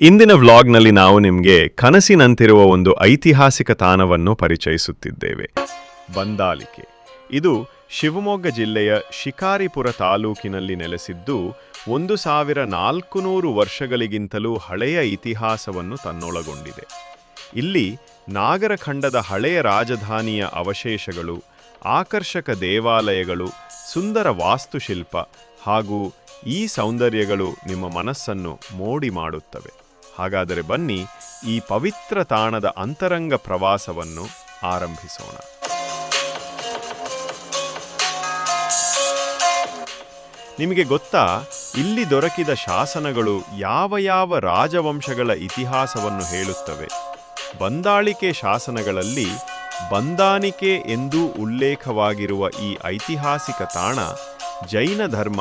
ಇಂದಿನ ವ್ಲಾಗ್ನಲ್ಲಿ ನಾವು ನಿಮಗೆ ಕನಸಿನಂತಿರುವ ಒಂದು ಐತಿಹಾಸಿಕ ತಾಣವನ್ನು ಪರಿಚಯಿಸುತ್ತಿದ್ದೇವೆ. ಬಂದಾಲಿಕೆ. ಇದು ಶಿವಮೊಗ್ಗ ಜಿಲ್ಲೆಯ ಶಿಕಾರಿಪುರ ತಾಲೂಕಿನಲ್ಲಿ ನೆಲೆಸಿದ್ದು 1400 ವರ್ಷಗಳಿಗಿಂತಲೂ ಹಳೆಯ ಇತಿಹಾಸವನ್ನು ತನ್ನೊಳಗೊಂಡಿದೆ. ಇಲ್ಲಿ ನಾಗರಖಂಡದ ಹಳೆಯ ರಾಜಧಾನಿಯ ಅವಶೇಷಗಳು, ಆಕರ್ಷಕ ದೇವಾಲಯಗಳು, ಸುಂದರ ವಾಸ್ತುಶಿಲ್ಪ ಹಾಗೂ ಈ ಸೌಂದರ್ಯಗಳು ನಿಮ್ಮ ಮನಸ್ಸನ್ನು ಮೋಡಿ ಮಾಡುತ್ತವೆ. ಹಾಗಾದರೆ ಬನ್ನಿ, ಈ ಪವಿತ್ರ ತಾಣದ ಅಂತರಂಗ ಪ್ರವಾಸವನ್ನು ಆರಂಭಿಸೋಣ. ನಿಮಗೆ ಗೊತ್ತಾ, ಇಲ್ಲಿ ದೊರಕಿದ ಶಾಸನಗಳು ಯಾವ ರಾಜವಂಶಗಳ ಇತಿಹಾಸವನ್ನು ಹೇಳುತ್ತವೆ? ಬಂದಾಳಿಕೆ ಶಾಸನಗಳಲ್ಲಿ ಬಂದಾನಿಕೆ ಎಂದೂ ಉಲ್ಲೇಖವಾಗಿರುವ ಈ ಐತಿಹಾಸಿಕ ತಾಣ ಜೈನ ಧರ್ಮ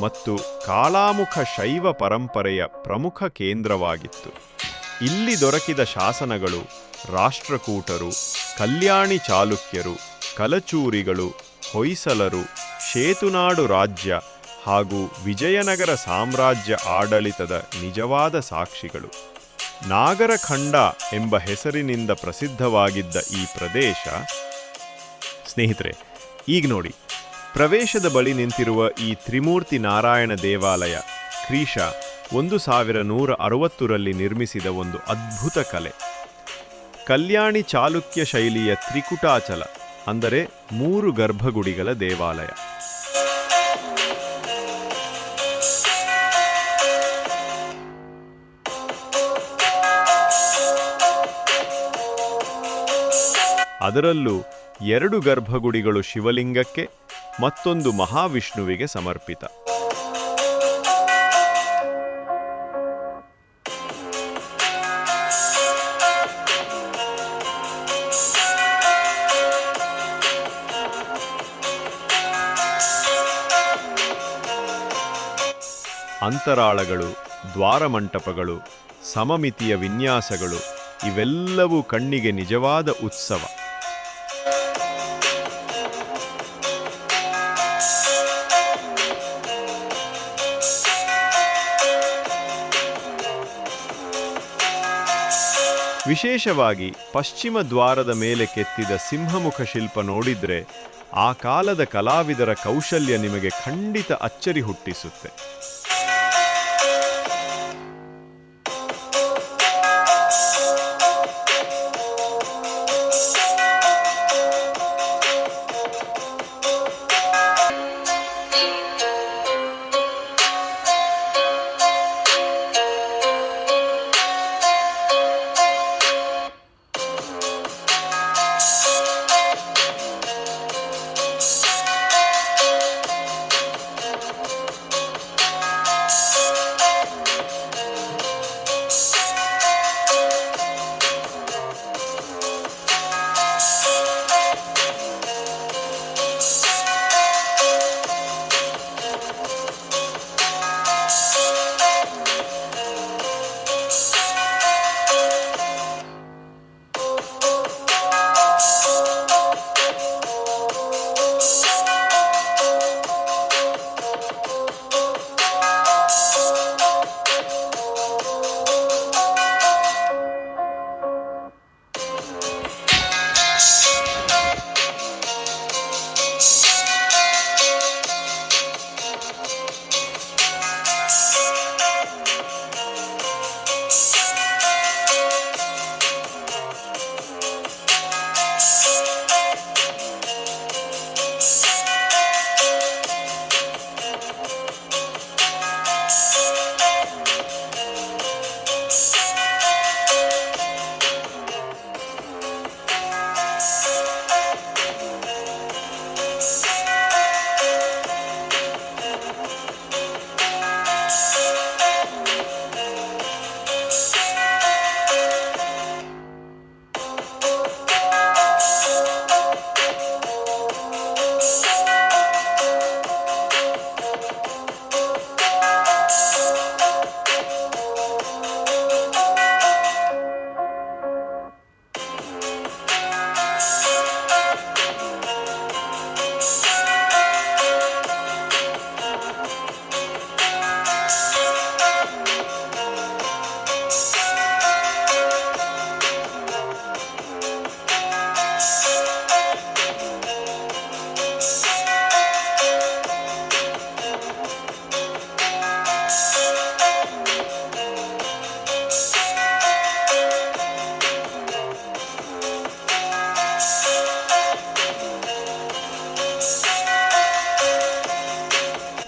ಮತ್ತು ಕಾಳಾಮುಖ ಶೈವ ಪರಂಪರೆಯ ಪ್ರಮುಖ ಕೇಂದ್ರವಾಗಿತ್ತು. ಇಲ್ಲಿ ದೊರಕಿದ ಶಾಸನಗಳು ರಾಷ್ಟ್ರಕೂಟರು, ಕಲ್ಯಾಣಿ ಚಾಲುಕ್ಯರು, ಕಲಚೂರಿಗಳು, ಹೊಯ್ಸಳರು, ಶೇತುನಾಡು ರಾಜ್ಯ ಹಾಗೂ ವಿಜಯನಗರ ಸಾಮ್ರಾಜ್ಯ ಆಡಳಿತದ ನಿಜವಾದ ಸಾಕ್ಷಿಗಳು. ನಾಗರಖಂಡ ಎಂಬ ಹೆಸರಿನಿಂದ ಪ್ರಸಿದ್ಧವಾಗಿದ್ದ ಈ ಪ್ರದೇಶ, ಸ್ನೇಹಿತರೆ, ಈಗ ನೋಡಿ, ಪ್ರವೇಶದ ಬಳಿ ನಿಂತಿರುವ ಈ ತ್ರಿಮೂರ್ತಿ ನಾರಾಯಣ ದೇವಾಲಯ ಕ್ರಿಶ 1160ರಲ್ಲಿ ನಿರ್ಮಿಸಿದ ಒಂದು ಅದ್ಭುತ ಕಲೆ. ಕಲ್ಯಾಣಿ ಚಾಲುಕ್ಯ ಶೈಲಿಯ ತ್ರಿಕುಟಾಚಲ, ಅಂದರೆ 3 ಗರ್ಭಗುಡಿಗಳ ದೇವಾಲಯ. ಅದರಲ್ಲೂ 2 ಗರ್ಭಗುಡಿಗಳು ಶಿವಲಿಂಗಕ್ಕೆ, ಮತ್ತೊಂದು ಮಹಾವಿಷ್ಣುವಿಗೆ ಸಮರ್ಪಿತ. ಅಂತರಾಳಗಳು, ದ್ವಾರಮಂಟಪಗಳು, ಸಮಮಿತಿಯ ವಿನ್ಯಾಸಗಳು ಇವೆಲ್ಲವೂ ಕಣ್ಣಿಗೆ ನಿಜವಾದ ಉತ್ಸವ. ವಿಶೇಷವಾಗಿ ಪಶ್ಚಿಮ ದ್ವಾರದ ಮೇಲೆ ಕೆತ್ತಿದ ಸಿಂಹಮುಖ ಶಿಲ್ಪ ನೋಡಿದ್ರೆ ಆ ಕಾಲದ ಕಲಾವಿದರ ಕೌಶಲ್ಯ ನಿಮಗೆ ಖಂಡಿತ ಅಚ್ಚರಿ ಹುಟ್ಟಿಸುತ್ತೆ.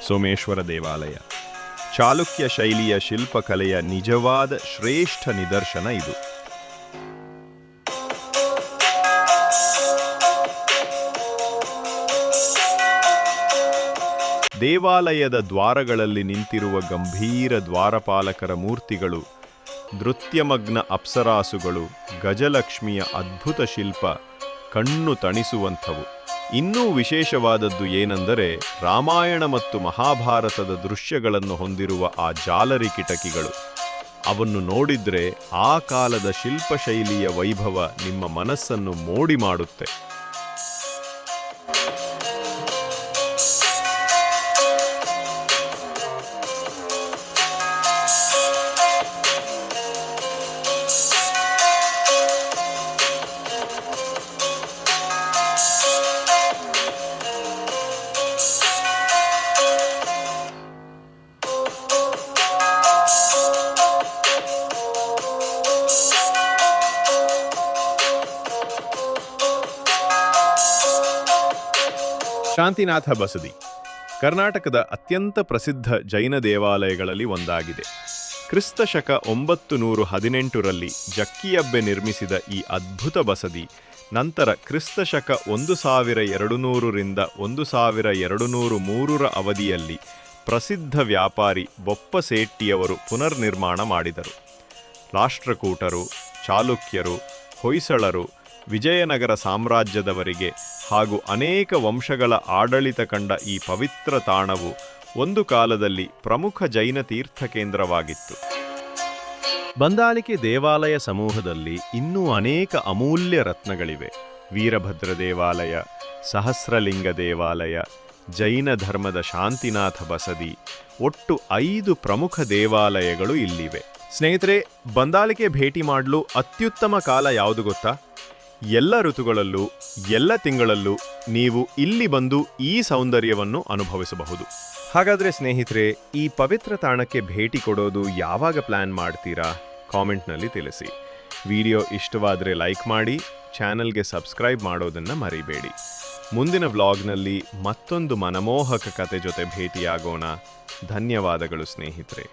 ಸೋಮೇಶ್ವರ ದೇವಾಲಯ ಚಾಲುಕ್ಯ ಶೈಲಿಯ ಶಿಲ್ಪಕಲೆಯ ನಿಜವಾದ ಶ್ರೇಷ್ಠ ನಿದರ್ಶನ ಇದು. ದೇವಾಲಯದ ದ್ವಾರಗಳಲ್ಲಿ ನಿಂತಿರುವ ಗಂಭೀರ ದ್ವಾರಪಾಲಕರ ಮೂರ್ತಿಗಳು, ನೃತ್ಯಮಗ್ನ ಅಪ್ಸರಾಸುಗಳು, ಗಜಲಕ್ಷ್ಮಿಯ ಅದ್ಭುತ ಶಿಲ್ಪ ಕಣ್ಣು ತಣಿಸುವಂಥವು. ಇನ್ನೂ ವಿಶೇಷವಾದದ್ದು ಏನೆಂದರೆ ರಾಮಾಯಣ ಮತ್ತು ಮಹಾಭಾರತದ ದೃಶ್ಯಗಳನ್ನು ಹೊಂದಿರುವ ಆ ಜಾಲರಿ ಕಿಟಕಿಗಳು. ಅವನ್ನು ನೋಡಿದ್ರೆ ಆ ಕಾಲದ ಶಿಲ್ಪಶೈಲಿಯ ವೈಭವ ನಿಮ್ಮ ಮನಸ್ಸನ್ನು ಮೋಡಿ ಮಾಡುತ್ತೆ. ಶಾಂತಿನಾಥ ಬಸದಿ ಕರ್ನಾಟಕದ ಅತ್ಯಂತ ಪ್ರಸಿದ್ಧ ಜೈನ ದೇವಾಲಯಗಳಲ್ಲಿ ಒಂದಾಗಿದೆ. ಕ್ರಿಸ್ತ ಶಕ 918ರಲ್ಲಿ ಜಕ್ಕಿಯಬ್ಬೆ ನಿರ್ಮಿಸಿದ ಈ ಅದ್ಭುತ ಬಸದಿ ನಂತರ ಕ್ರಿಸ್ತ ಶಕ 1200ರಿಂದ 1203ರ ಅವಧಿಯಲ್ಲಿ ಪ್ರಸಿದ್ಧ ವ್ಯಾಪಾರಿ ಬೊಪ್ಪ ಸೇಟ್ಟಿಯವರು ಪುನರ್ನಿರ್ಮಾಣ ಮಾಡಿದರು. ರಾಷ್ಟ್ರಕೂಟರು, ಚಾಲುಕ್ಯರು, ಹೊಯ್ಸಳರು, ವಿಜಯನಗರ ಸಾಮ್ರಾಜ್ಯದವರಿಗೆ ಹಾಗೂ ಅನೇಕ ವಂಶಗಳ ಆಡಳಿತ ಕಂಡ ಈ ಪವಿತ್ರ ತಾಣವು ಒಂದು ಕಾಲದಲ್ಲಿ ಪ್ರಮುಖ ಜೈನ ತೀರ್ಥ ಕೇಂದ್ರವಾಗಿತ್ತು. ಬಂದಾಲಿಕೆ ದೇವಾಲಯ ಸಮೂಹದಲ್ಲಿ ಇನ್ನೂ ಅನೇಕ ಅಮೂಲ್ಯ ರತ್ನಗಳಿವೆ. ವೀರಭದ್ರ ದೇವಾಲಯ, ಸಹಸ್ರಲಿಂಗ ದೇವಾಲಯ, ಜೈನ ಧರ್ಮದ ಶಾಂತಿನಾಥ ಬಸದಿ, ಒಟ್ಟು 5 ಪ್ರಮುಖ ದೇವಾಲಯಗಳು ಇಲ್ಲಿವೆ. ಸ್ನೇಹಿತರೆ, ಬಂದಾಲಿಕೆ ಭೇಟಿ ಮಾಡಲು ಅತ್ಯುತ್ತಮ ಕಾಲ ಯಾವುದು ಗೊತ್ತಾ? ಎಲ್ಲ ಋತುಗಳಲ್ಲೂ ಎಲ್ಲ ತಿಂಗಳಲ್ಲೂ ನೀವು ಇಲ್ಲಿ ಬಂದು ಈ ಸೌಂದರ್ಯವನ್ನು ಅನುಭವಿಸಬಹುದು. ಹಾಗಾದರೆ ಸ್ನೇಹಿತರೆ, ಈ ಪವಿತ್ರ ತಾಣಕ್ಕೆ ಭೇಟಿ ಕೊಡೋದು ಯಾವಾಗ ಪ್ಲಾನ್ ಮಾಡ್ತೀರಾ? ಕಾಮೆಂಟ್ನಲ್ಲಿ ತಿಳಿಸಿ. ವಿಡಿಯೋ ಇಷ್ಟವಾದರೆ ಲೈಕ್ ಮಾಡಿ, ಚಾನಲ್ಗೆ ಸಬ್ಸ್ಕ್ರೈಬ್ ಮಾಡೋದನ್ನು ಮರಿಬೇಡಿ. ಮುಂದಿನ ವ್ಲಾಗ್ನಲ್ಲಿ ಮತ್ತೊಂದು ಮನಮೋಹಕ ಕತೆ ಜೊತೆ ಭೇಟಿಯಾಗೋಣ. ಧನ್ಯವಾದಗಳು ಸ್ನೇಹಿತರೆ.